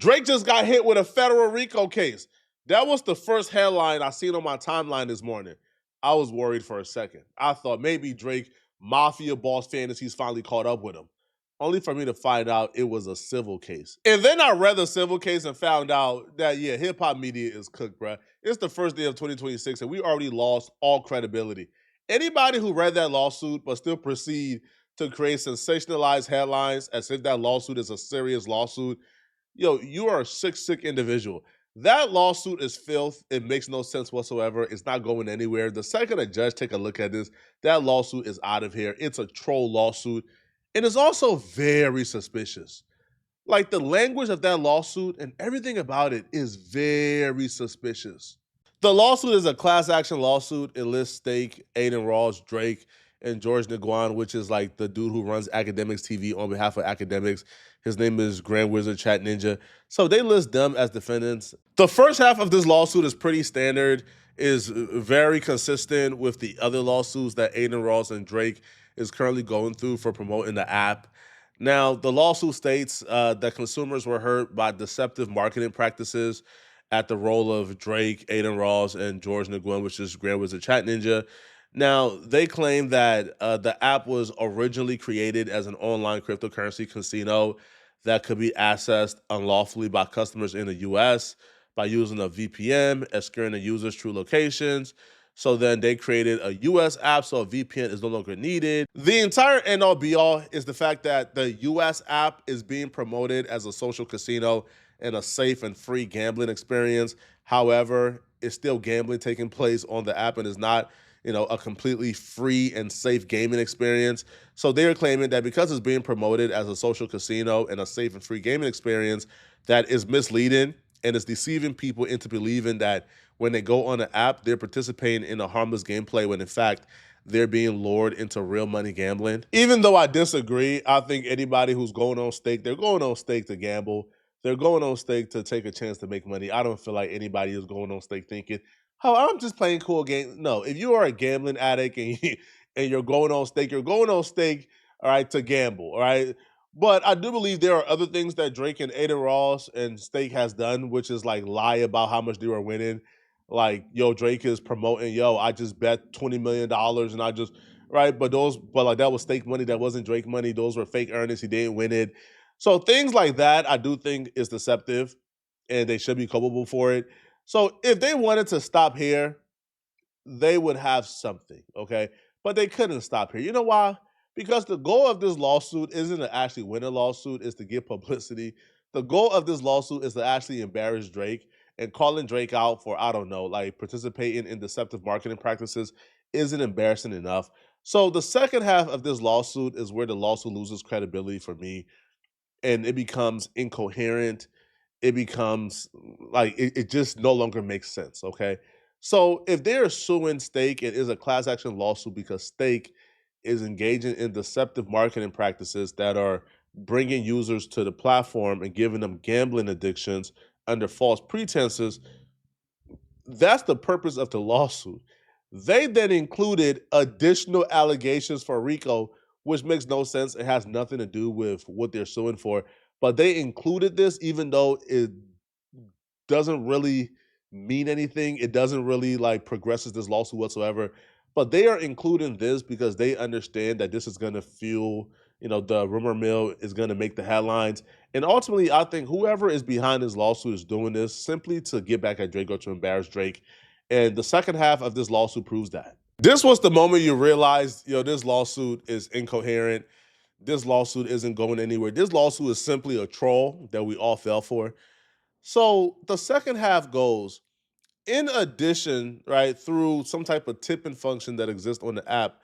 Drake just got hit with a federal RICO case. That was the first headline I seen on my timeline this morning. I was worried for a second. I thought maybe Drake, mafia boss fantasies finally caught up with him. Only for me to find out it was a civil case. And then I read the civil case and found out that, yeah, hip hop media is cooked, bruh. It's the first day of 2026 and we already lost all credibility. Anybody who read that lawsuit but still proceed to create sensationalized headlines as if that lawsuit is a serious lawsuit, yo, you are a sick individual. That lawsuit is filth. It makes no sense whatsoever. It's not going anywhere. The second a judge take a look at this, that lawsuit is out of here. It's a troll lawsuit. And it's also very suspicious. Like the language of that lawsuit and everything about it is very suspicious. The lawsuit is a class action lawsuit. It lists Stake, Aiden Ross, Drake, and George Niguan, which is like the dude who runs Academics TV on behalf of Academics. His name is Grand Wizard Chat Ninja. So they list them as defendants. The first half of this lawsuit is pretty standard, is very consistent with the other lawsuits that Aiden Ross and Drake is currently going through for promoting the app. Now, the lawsuit states that consumers were hurt by deceptive marketing practices at the role of Drake, Aiden Ross, and George Niguan, which is Grand Wizard Chat Ninja. Now, they claim that the app was originally created as an online cryptocurrency casino that could be accessed unlawfully by customers in the US by using a VPN, obscuring the user's true locations. So then they created a US app, so a VPN is no longer needed. The entire end all be all is the fact that the US app is being promoted as a social casino and a safe and free gambling experience. However, it's still gambling taking place on the app and is not, a completely free and safe gaming experience. So they are claiming that because it's being promoted as a social casino and a safe and free gaming experience, that is misleading and is deceiving people into believing that when they go on the app, they're participating in a harmless gameplay when in fact they're being lured into real money gambling. Even though I disagree, I think anybody who's going on stake, they're going on stake to gamble. They're going on stake to take a chance to make money. I don't feel like anybody is going on stake thinking, oh, I'm just playing cool games. No, if you are a gambling addict and you're going on stake, you're going on stake, all right, to gamble, all right? But I do believe there are other things that Drake and Aiden Ross and Stake has done, which is like lie about how much they were winning. Like, yo, Drake is promoting, yo, I just bet $20 million and I just, right? But like that was Stake money, that wasn't Drake money. Those were fake earnings. He didn't win it. So things like that, I do think is deceptive and they should be culpable for it. So if they wanted to stop here, they would have something, okay? But they couldn't stop here. You know why? Because the goal of this lawsuit isn't to actually win a lawsuit, it's to get publicity. The goal of this lawsuit is to actually embarrass Drake, and calling Drake out for, I don't know, like participating in deceptive marketing practices isn't embarrassing enough. So the second half of this lawsuit is where the lawsuit loses credibility for me and it becomes incoherent. It becomes like it just no longer makes sense. Okay. So if they're suing Stake, it is a class action lawsuit because Stake is engaging in deceptive marketing practices that are bringing users to the platform and giving them gambling addictions under false pretenses. That's the purpose of the lawsuit. They then included additional allegations for RICO, which makes no sense. It has nothing to do with what they're suing for. But they included this even though it doesn't really mean anything. It doesn't really like progresses this lawsuit whatsoever. But they are including this because they understand that this is going to fuel, the rumor mill is going to make the headlines. And ultimately, I think whoever is behind this lawsuit is doing this simply to get back at Drake or to embarrass Drake. And the second half of this lawsuit proves that. This was the moment you realized, this lawsuit is incoherent. This lawsuit isn't going anywhere. This lawsuit is simply a troll that we all fell for. So the second half goes, in addition, right, through some type of tipping function that exists on the app,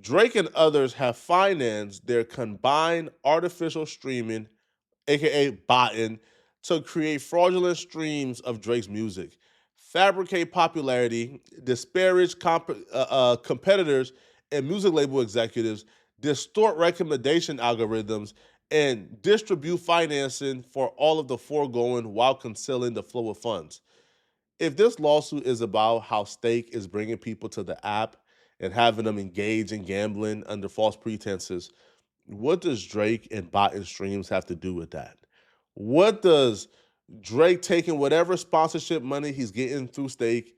Drake and others have financed their combined artificial streaming, aka botting, to create fraudulent streams of Drake's music, fabricate popularity, disparage competitors and music label executives, distort recommendation algorithms, and distribute financing for all of the foregoing while concealing the flow of funds. If this lawsuit is about how Stake is bringing people to the app and having them engage in gambling under false pretenses, what does Drake and bot and streams have to do with that? What does Drake taking whatever sponsorship money he's getting through Stake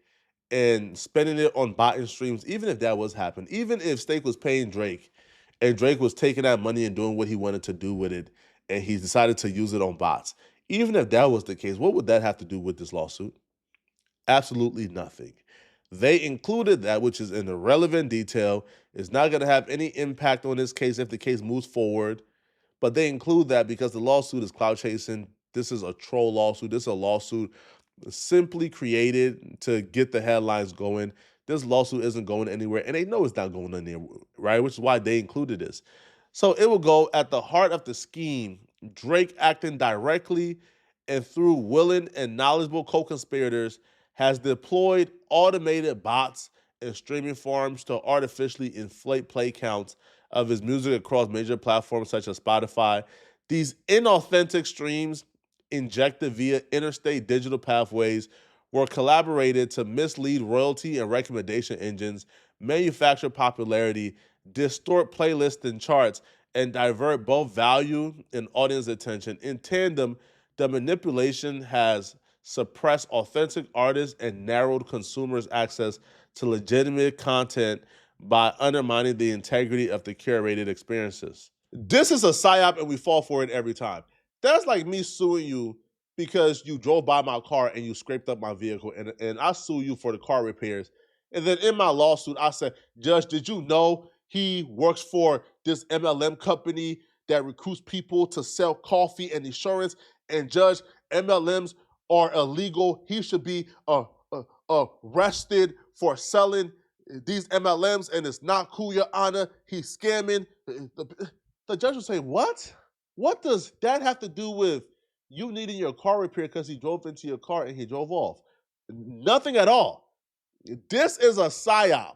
and spending it on bot and streams, even if that was happening, even if Stake was paying Drake and Drake was taking that money and doing what he wanted to do with it, and he decided to use it on bots, even if that was the case, what would that have to do with this lawsuit? Absolutely nothing. They included that, which is an irrelevant detail. It's not going to have any impact on this case if the case moves forward. But they include that because the lawsuit is clout chasing. This is a troll lawsuit. This is a lawsuit simply created to get the headlines going. This lawsuit isn't going anywhere, and they know it's not going anywhere, right? Which is why they included this. So it will go at the heart of the scheme. Drake acting directly and through willing and knowledgeable co-conspirators has deployed automated bots and streaming farms to artificially inflate play counts of his music across major platforms such as Spotify. These inauthentic streams injected via interstate digital pathways were collaborated to mislead royalty and recommendation engines, manufacture popularity, distort playlists and charts, and divert both value and audience attention. In tandem, the manipulation has suppressed authentic artists and narrowed consumers' access to legitimate content by undermining the integrity of the curated experiences. This is a psyop and we fall for it every time. That's like me suing you because you drove by my car and you scraped up my vehicle and I sue you for the car repairs. And then in my lawsuit, I said, Judge, did you know he works for this MLM company that recruits people to sell coffee and insurance? And Judge, MLMs are illegal. He should be arrested for selling these MLMs, and it's not cool, Your Honor. He's scamming. The judge will say, what? What does that have to do with you needing your car repaired because he drove into your car and he drove off? Nothing at all. This is a psyop.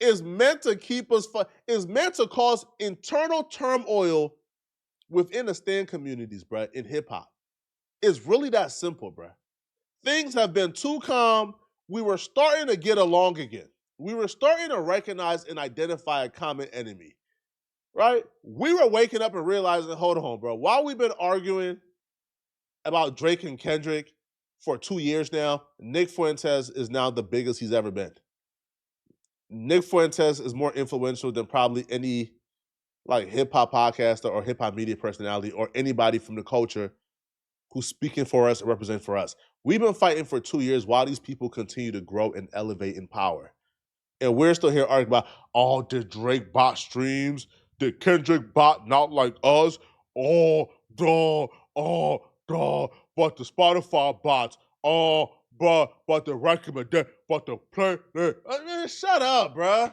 It's meant to keep us, it's meant to cause internal turmoil within the stand communities, bruh, in hip hop. It's really that simple, bruh. Things have been too calm. We were starting to get along again. We were starting to recognize and identify a common enemy, right? We were waking up and realizing, hold on, bro, while we've been arguing about Drake and Kendrick for 2 years now, Nick Fuentes is now the biggest he's ever been. Nick Fuentes is more influential than probably any like hip hop podcaster or hip hop media personality or anybody from the culture who's speaking for us and representing for us. We've been fighting for 2 years while these people continue to grow and elevate in power. And we're still here arguing about, oh, did Drake bot streams? Did Kendrick bot not like us? Oh, duh, but the Spotify bots, oh, but the recommendation, but the playlist. I mean, shut up, bruh.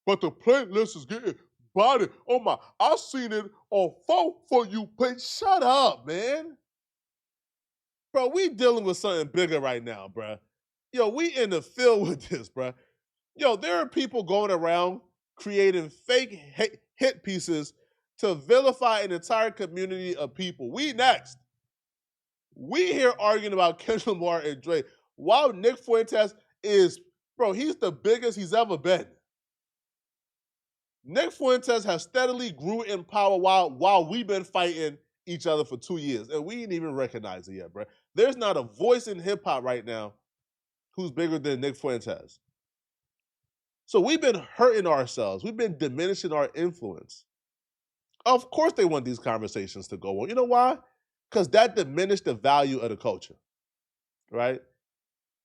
But the playlist is getting botted. Oh my, I seen it on Vote For You page. Shut up, man. Bro, we dealing with something bigger right now, bruh. Yo, we in the field with this, bruh. Yo, there are people going around creating fake hit pieces to vilify an entire community of people. We next. We here arguing about Kendrick Lamar and Drake. While Nick Fuentes is, bro, he's the biggest he's ever been. Nick Fuentes has steadily grew in power while we've been fighting each other for 2 years, and we ain't even recognize it yet, bro. There's not a voice in hip hop right now who's bigger than Nick Fuentes. So we've been hurting ourselves. We've been diminishing our influence. Of course they want these conversations to go on. You know why? Because that diminished the value of the culture, right?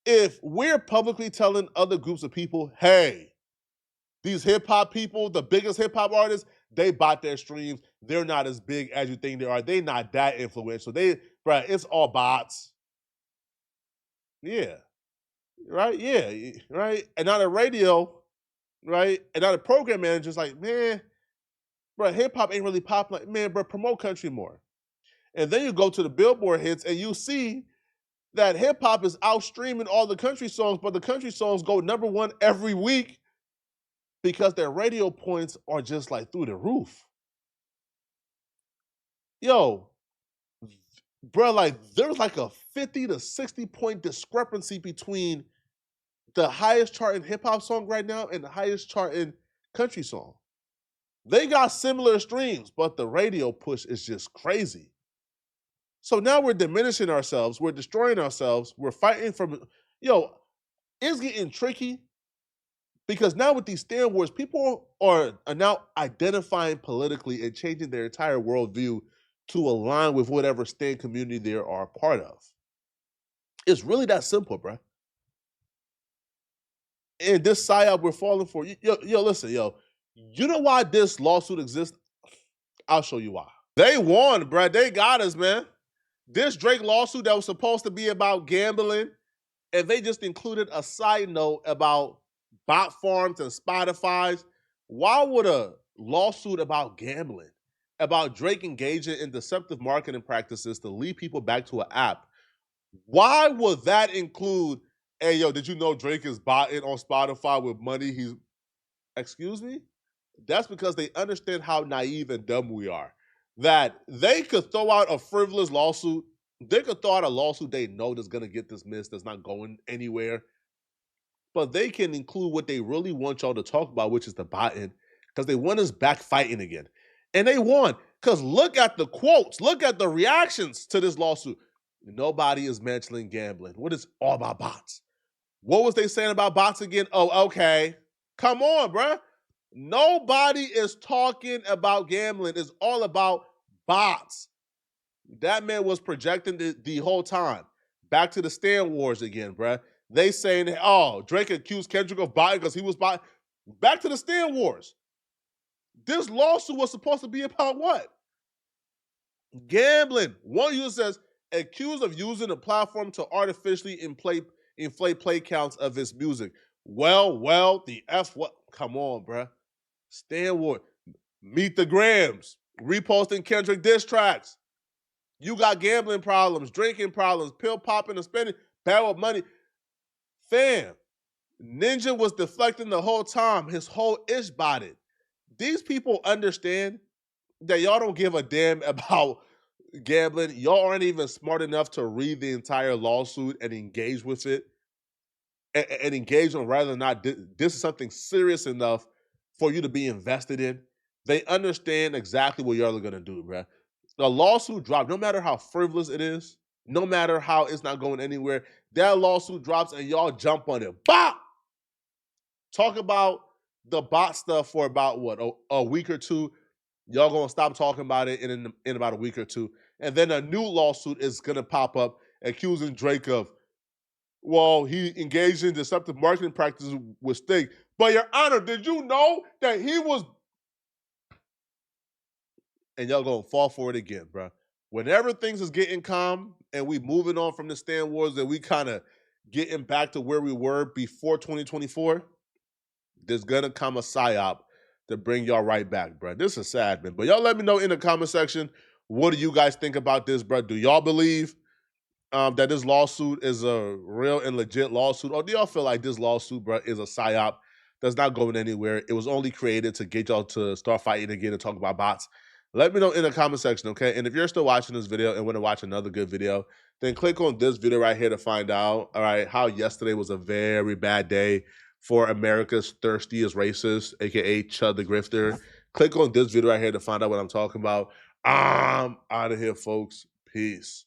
If we're publicly telling other groups of people, hey, these hip hop people, the biggest hip hop artists, they bought their streams. They're not as big as you think they are. They're not that influential. It's all bots. Yeah. Right? Yeah. Right? And on the radio, right? And now the program manager's like, man, bro, hip hop ain't really popular. Man, bro, promote country more. And then you go to the Billboard hits and you see that hip hop is outstreaming all the country songs, but the country songs go #1 every week because their radio points are just like through the roof. Yo, bro, like there's like a 50 to 60 point discrepancy between the highest charting hip hop song right now and the highest charting country song. They got similar streams, but the radio push is just crazy. So now we're diminishing ourselves, we're destroying ourselves, we're fighting from, it's getting tricky because now with these stand wars, people are now identifying politically and changing their entire worldview to align with whatever stand community they are a part of. It's really that simple, bro. And this psyop we're falling for, listen, you know why this lawsuit exists? I'll show you why. They won, bro. They got us, man. This Drake lawsuit that was supposed to be about gambling, and they just included a side note about bot farms and Spotify's. Why would a lawsuit about gambling, about Drake engaging in deceptive marketing practices to lead people back to an app, why would that include, hey, did you know Drake is botting on Spotify with money he's, excuse me? That's because they understand how naive and dumb we are. That they could throw out a frivolous lawsuit. They could throw out a lawsuit they know that's going to get dismissed, that's not going anywhere. But they can include what they really want y'all to talk about, which is the botting, because they want us back fighting again. And they won. Because look at the quotes, look at the reactions to this lawsuit. Nobody is mentioning gambling. What is all about bots? What was they saying about bots again? Oh, okay. Come on, bruh. Nobody is talking about gambling. It's all about bots. That man was projecting the whole time. Back to the stand wars again, bruh. They saying, oh, Drake accused Kendrick of botting because he was botting. Back to the stand wars. This lawsuit was supposed to be about what? Gambling. One user says, accused of using a platform to artificially inflate play counts of his music. Well, the F what? Come on, bruh. Stand war. Meet the Grams. Reposting Kendrick diss tracks. You got gambling problems, drinking problems, pill popping and spending, bad with money. Fam, Ninja was deflecting the whole time. His whole ish botted. These people understand that y'all don't give a damn about gambling. Y'all aren't even smart enough to read the entire lawsuit and engage with it. And engage on rather than not, this is something serious enough for you to be invested in. They understand exactly what y'all are going to do, bro. The lawsuit dropped, no matter how frivolous it is, no matter how it's not going anywhere, that lawsuit drops and y'all jump on it. Bop! Talk about the bot stuff for about, what, a week or two. Y'all going to stop talking about it in about a week or two. And then a new lawsuit is going to pop up accusing Drake of, well, he engaged in deceptive marketing practices with Sting. But Your Honor, did you know that he was... And y'all gonna fall for it again, bro. Whenever things is getting calm and we moving on from the stand wars and we kind of getting back to where we were before 2024, there's gonna come a psyop to bring y'all right back, bro. This is sad, man. But y'all let me know in the comment section, what do you guys think about this, bro? Do y'all believe that this lawsuit is a real and legit lawsuit? Or do y'all feel like this lawsuit, bro, is a psyop that's not going anywhere? It was only created to get y'all to start fighting again and talk about bots. Let me know in the comment section, okay? And if you're still watching this video and want to watch another good video, then click on this video right here to find out, all right, how yesterday was a very bad day for America's thirstiest racist, aka Chud the Grifter. Click on this video right here to find out what I'm talking about. I'm out of here, folks. Peace.